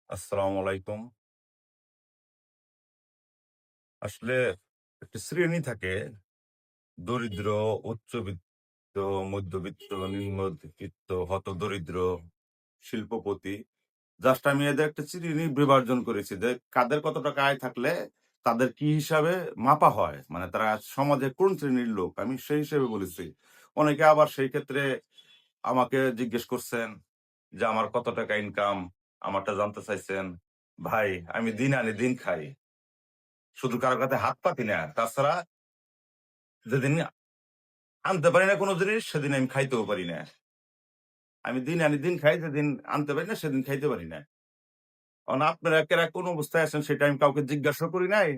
আসসালামু আলাইকুম। আসলে একটা শ্রেণী থাকে দরিদ্র, উচ্চবিত্ত, মধ্যবিত্ত, নিম্নবিত্ত, হতদরিদ্র, শিল্পপতি। জাস্ট আমি এদের একটা শ্রেণী বিভাজন করেছি যে কাদের কত টাকা আয় থাকলে তাদের কি হিসাবে মাপা হয়। মানে তারা সমাজে কোন শ্রেণীর লোক আমি সেই হিসেবে বলেছি। অনেকে আবার সেই ক্ষেত্রে আমাকে জিজ্ঞেস করছেন যে আমার কত টাকা ইনকাম, আমারটা জানতে চাইছেন। ভাই আমি দিন আনি দিন খাই। শুধু কারো কাছে হাত পাতি না। তাছাড়া যেদিন আনতে পারি না কোন জিনিস, সেদিন আমি খাইতেও পারি না। আমি দিন আনি দিন খাই, যেদিন আনতে পারি না সেদিন খাইতে পারি না। কারণ আপনারা কেরা কোন অবস্থায় আছেন সেটা আমি কাউকে জিজ্ঞাসাও করি নাই।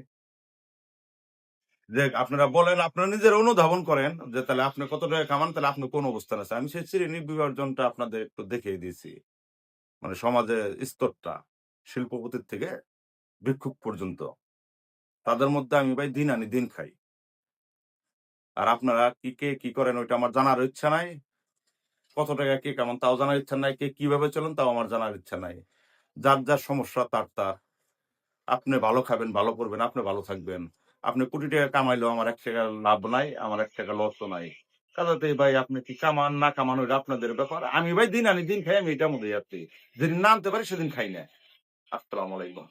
যে আপনারা বলেন, আপনারা নিজেরা অনুধাবন করেন যে তাহলে আপনি কত টাকা কামান, তাহলে আপনি কোন অবস্থানে আছেন। আমি সেই শ্রেণী বিভাজনটা আপনাদের একটু দেখিয়ে দিয়েছি। মানে সমাজের স্তরটা, শিল্পপতির থেকে ভিক্ষুক পর্যন্ত। তাদের মধ্যে আমি ভাই দিন আনি দিন খাই। আর আপনারা কে কি করেন ওইটা আমার জানার ইচ্ছা নাই। কত টাকা কে কেমন তাও জানার ইচ্ছা নাই। কে কিভাবে চলেন তাও আমার জানার ইচ্ছা নাই। যার সমস্যা তার। আপনি ভালো খাবেন, ভালো পড়বেন, আপনি ভালো থাকবেন। আপনি কোটি টাকা কামাইলেও আমার ৳১ লাভ নাই, আমার ৳১ লসও নাই। কাজেই ভাই আপনি কি কামান না কামান ওইটা আপনাদের ব্যাপার। আমি ভাই দিন আনি দিন খাই, আমি এটার মধ্যেই আছি। যেদিন না আনতে পারি সেদিন খাই না। আসসালামু আলাইকুম।